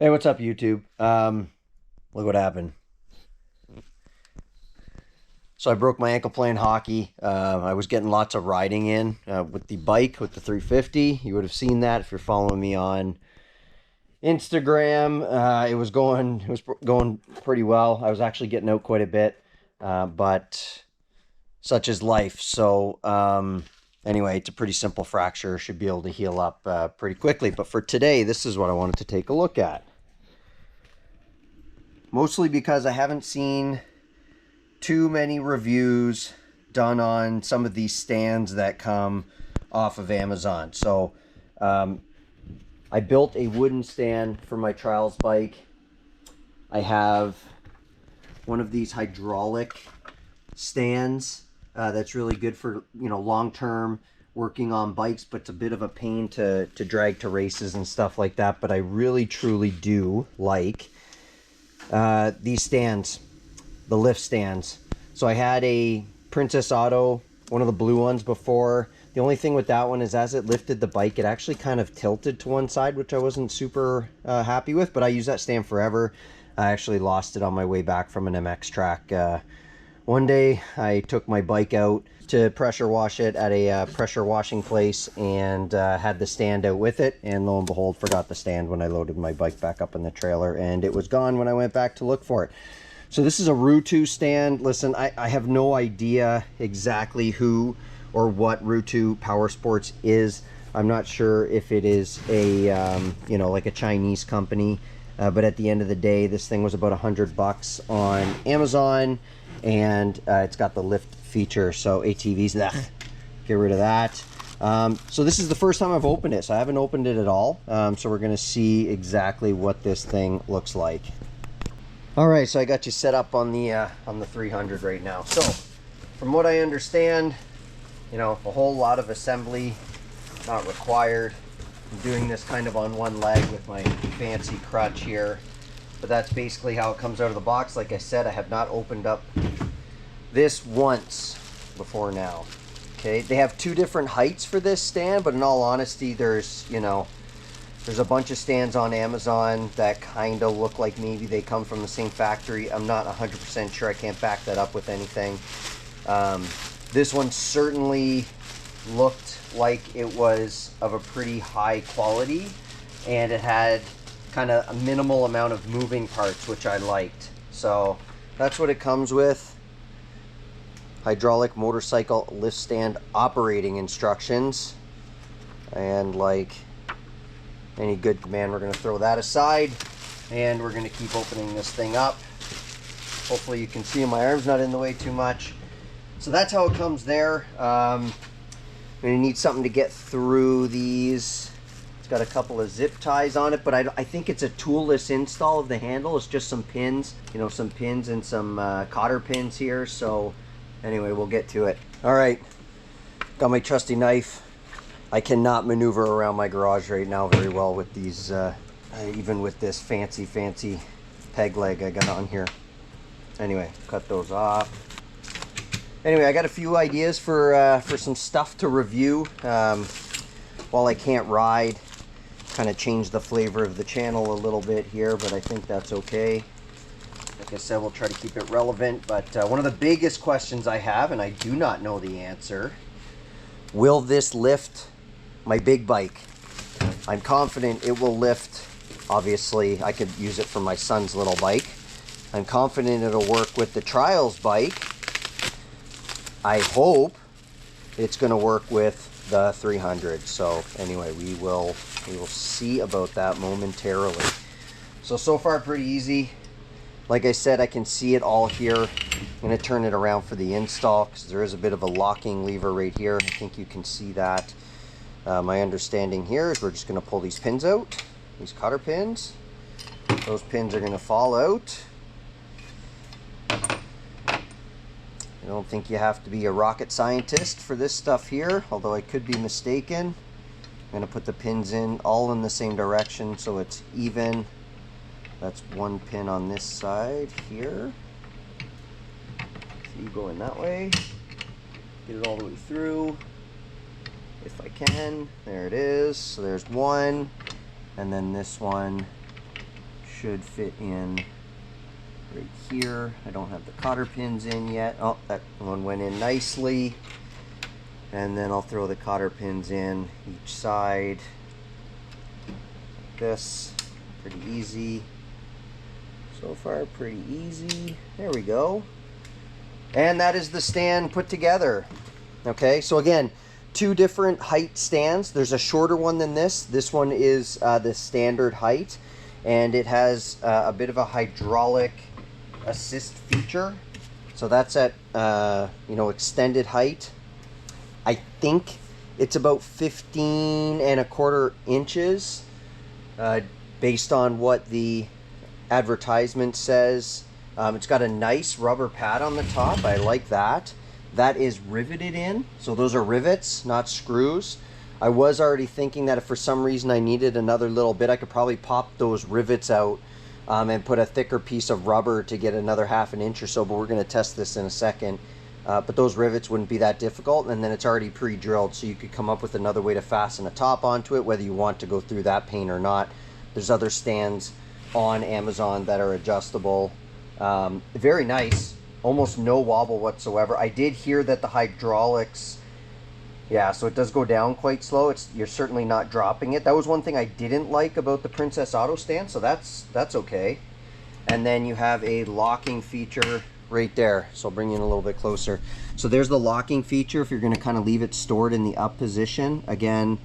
Hey, what's up, YouTube? Look what happened. So I broke my ankle playing hockey. I was getting lots of riding in with the bike, with the 350. You would have seen that if you're following me on Instagram. It was going pretty well. I was actually getting out quite a bit, but such is life. So anyway, it's a pretty simple fracture. Should be able to heal up pretty quickly. But for today, this is what I wanted to take a look at. Mostly because I haven't seen too many reviews done on some of these stands that come off of Amazon. So I built a wooden stand for my trials bike. I have one of these hydraulic stands that's really good for, long-term working on bikes, but it's a bit of a pain to drag to races and stuff like that. But I really truly do like these stands, the lift stands. So I had a Princess Auto, one of the blue ones before. The only thing with that one is as it lifted the bike, it actually kind of tilted to one side, which I wasn't super happy with, but I use that stand forever. I actually lost it on my way back from an MX track. One day I took my bike out to pressure wash it at a pressure washing place and had the stand out with it, and lo and behold, forgot the stand when I loaded my bike back up in the trailer, and it was gone when I went back to look for it. So this is a RUTU stand. Listen, I have no idea exactly who or what RUTU Power Sports is. I'm not sure if it is a like a Chinese company, but at the end of the day, this thing was about $100 on Amazon, and it's got the lift feature. So ATVs, get rid of that. So this is the first time I've opened it, so I haven't opened it at all. So we're gonna see exactly what this thing looks like. All right, so I got you set up on the 300 right now. So from what I understand, a whole lot of assembly not required. I'm doing this kind of on one leg with my fancy crutch here, but that's basically how it comes out of the box. Like I said, I have not opened up this once before now. Okay, they have two different heights for this stand, but in all honesty, there's a bunch of stands on Amazon that kind of look like maybe they come from the same factory. I'm not 100% sure. I can't back that up with anything. This one certainly looked like it was of a pretty high quality, and it had kind of a minimal amount of moving parts, which I liked. So that's what it comes with. Hydraulic motorcycle lift stand operating instructions, and like any good man, we're going to throw that aside, and we're going to keep opening this thing up. Hopefully you can see my arm's not in the way too much. So that's how it comes there. I'm going to need something to get through these. It's got a couple of zip ties on it, but I think it's a toolless install of the handle. It's just some pins, some pins and some cotter pins here. So anyway, we'll get to it. All right, got my trusty knife. I cannot maneuver around my garage right now very well with these, even with this fancy peg leg I got on here. Anyway, cut those off. Anyway, I got a few ideas for some stuff to review while I can't ride. Kind of change the flavor of the channel a little bit here, but I think that's okay. Like I said, we'll try to keep it relevant, but one of the biggest questions I have, and I do not know the answer, will this lift my big bike? I'm confident it will lift. Obviously, I could use it for my son's little bike. I'm confident it'll work with the trials bike. I hope it's going to work with the 300. So anyway, we will see about that momentarily. So far pretty easy. Like I said, I can see it all here. I'm going to turn it around for the install because there is a bit of a locking lever right here. I think you can see that. My understanding here is we're just going to pull these pins out, these cotter pins. Those pins are going to fall out. I don't think you have to be a rocket scientist for this stuff here, although I could be mistaken. I'm going to put the pins in all in the same direction so it's even. That's one pin on this side here. So you go in that way, get it all the way through. If I can, there it is. So there's one, and then this one should fit in right here. I don't have the cotter pins in yet. Oh, that one went in nicely. And then I'll throw the cotter pins in each side. Like this. Pretty easy. So far, pretty easy. There we go. And that is the stand put together. Okay, so again, two different height stands. There's a shorter one than this. This one is the standard height, and it has a bit of a hydraulic assist feature. So that's at extended height. I think it's about 15.25 inches, based on what the advertisement says. It's got a nice rubber pad on the top. I like that. That is riveted in, so those are rivets, not screws. I was already thinking that if for some reason I needed another little bit, I could probably pop those rivets out and put a thicker piece of rubber to get another 1/2 inch or so, but we're going to test this in a second. But those rivets wouldn't be that difficult, and then it's already pre-drilled, so you could come up with another way to fasten a top onto it, whether you want to go through that pain or not. There's other stands on Amazon that are adjustable. Very nice. Almost no wobble whatsoever. I did hear that the hydraulics, yeah, so it does go down quite slow. You're certainly not dropping it. That was one thing I didn't like about the Princess Auto stand, so that's okay. And then you have a locking feature right there. So I'll bring you in a little bit closer. So there's the locking feature if you're going to kind of leave it stored in the up position. Again,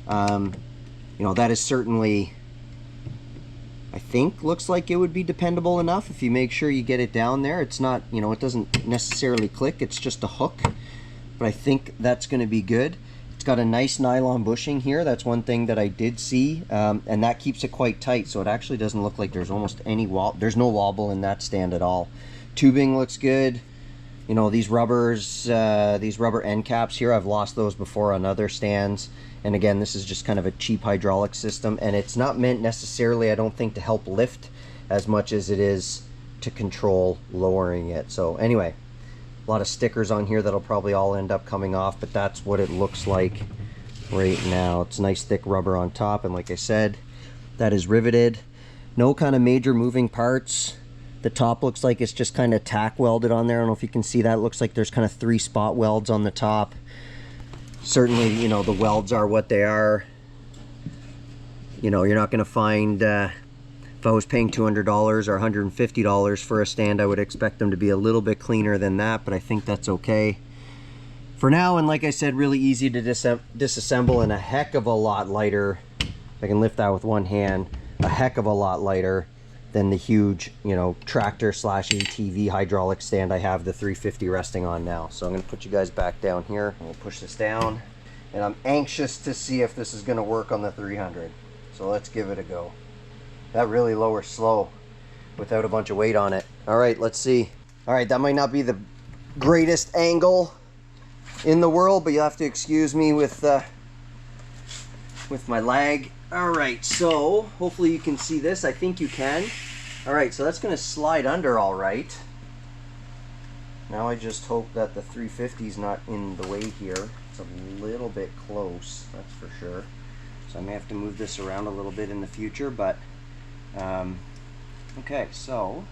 that is certainly, I think, looks like it would be dependable enough if you make sure you get it down there. It's not, it doesn't necessarily click, it's just a hook, but I think that's going to be good. It's got a nice nylon bushing here. That's one thing that I did see, and that keeps it quite tight, so it actually doesn't look like there's almost any wobble. There's no wobble in that stand at all. Tubing looks good. These rubbers, these rubber end caps here, I've lost those before on other stands. And again, this is just kind of a cheap hydraulic system, and it's not meant necessarily, I don't think, to help lift as much as it is to control lowering it. So anyway, a lot of stickers on here that'll probably all end up coming off, but that's what it looks like right now. It's nice thick rubber on top, and like I said, that is riveted. No kind of major moving parts. The top looks like it's just kind of tack welded on there. I don't know if you can see that. It looks like there's kind of 3 spot welds on the top. Certainly, the welds are what they are. You're not going to find, if I was paying $200 or $150 for a stand, I would expect them to be a little bit cleaner than that, but I think that's okay for now. And like I said, really easy to disassemble, and a heck of a lot lighter. If I can lift that with one hand, a heck of a lot lighter than the huge, tractor / ATV hydraulic stand I have the 350 resting on now. So I'm going to put you guys back down here, and we'll push this down. And I'm anxious to see if this is going to work on the 300. So let's give it a go. That really lowers slow without a bunch of weight on it. All right, let's see. All right, that might not be the greatest angle in the world, but you'll have to excuse me with my lag. All right, so hopefully you can see this. I think you can. All right, so that's going to slide under all right. Now I just hope that the 350 is not in the way here. It's a little bit close, that's for sure. So I may have to move this around a little bit in the future, but okay, so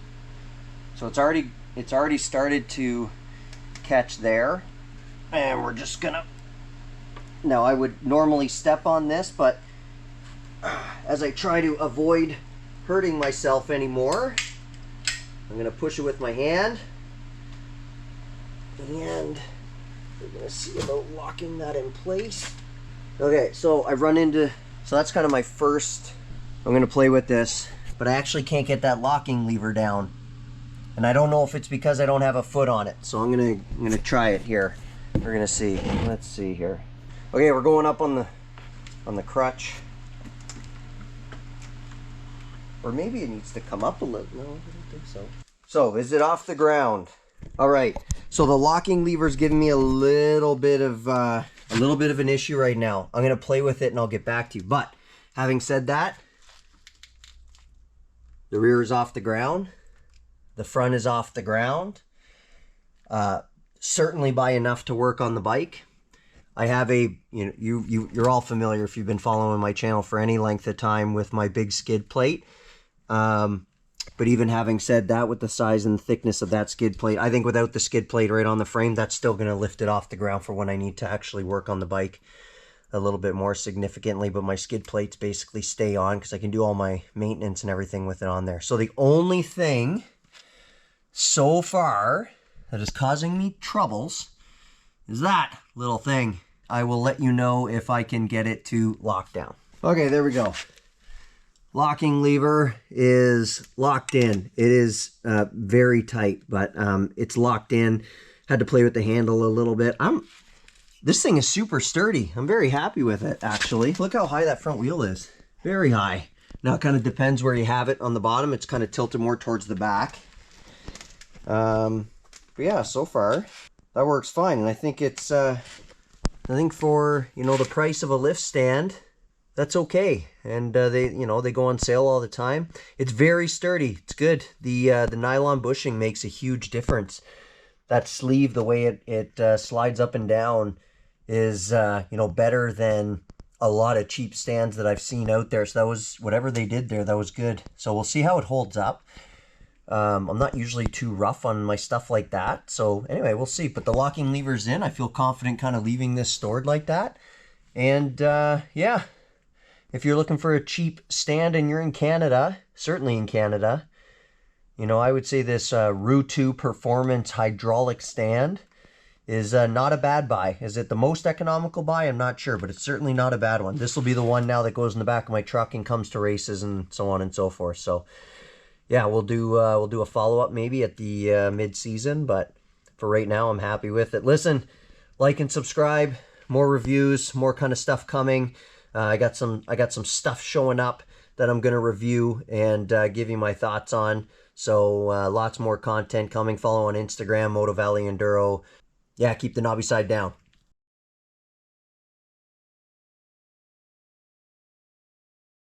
it's already started to catch there, and we're just gonna, now I would normally step on this, but as I try to avoid hurting myself anymore, I'm going to push it with my hand, and we're going to see about locking that in place. Okay, so I've run into, so that's kind of my first, I'm going to play with this, but I actually can't get that locking lever down, and I don't know if it's because I don't have a foot on it, so I'm going to try it here. We're going to see. Let's see here. Okay, we're going up on the crutch. Or maybe it needs to come up a little. No, I don't think so. So, is it off the ground? All right. So the locking lever is giving me a little bit of an issue right now. I'm gonna play with it and I'll get back to you. But having said that, the rear is off the ground. The front is off the ground. Certainly by enough to work on the bike. I have a, you're all familiar if you've been following my channel for any length of time with my big skid plate. But even having said that, with the size and thickness of that skid plate, I think without the skid plate right on the frame, that's still going to lift it off the ground for when I need to actually work on the bike a little bit more significantly. But my skid plates basically stay on because I can do all my maintenance and everything with it on there. So the only thing so far that is causing me troubles is that little thing. I will let you know if I can get it to lock down. Okay, there we go. Locking lever is locked in. It is very tight, but it's locked in. Had to play with the handle a little bit. This thing is super sturdy. I'm very happy with it, actually. Look how high that front wheel is. Very high. Now, it kind of depends where you have it on the bottom. It's kind of tilted more towards the back. But yeah, so far, that works fine. And I think it's, I think for, you know, the price of a lift stand, that's okay. And they go on sale all the time. It's very sturdy. It's good. The nylon bushing makes a huge difference. That sleeve, the way it slides up and down, is better than a lot of cheap stands that I've seen out there. So that was, whatever they did there, that was good. So we'll see how it holds up. I'm not usually too rough on my stuff like that. So anyway, we'll see. But the locking lever's in. I feel confident kind of leaving this stored like that. And yeah. If you're looking for a cheap stand and you're in Canada, certainly in Canada, you know, I would say this RUTU Performance hydraulic stand is not a bad buy. Is it the most economical buy? I'm not sure, but it's certainly not a bad one. This will be the one now that goes in the back of my truck and comes to races and so on and so forth. So yeah, we'll do a follow-up maybe at the mid-season, but for right now, I'm happy with it. Listen, like and subscribe. More reviews, more kind of stuff coming. I got some stuff showing up that I'm going to review and give you my thoughts on. So lots more content coming. Follow on Instagram, Moto Valley Enduro. Yeah, keep the knobby side down.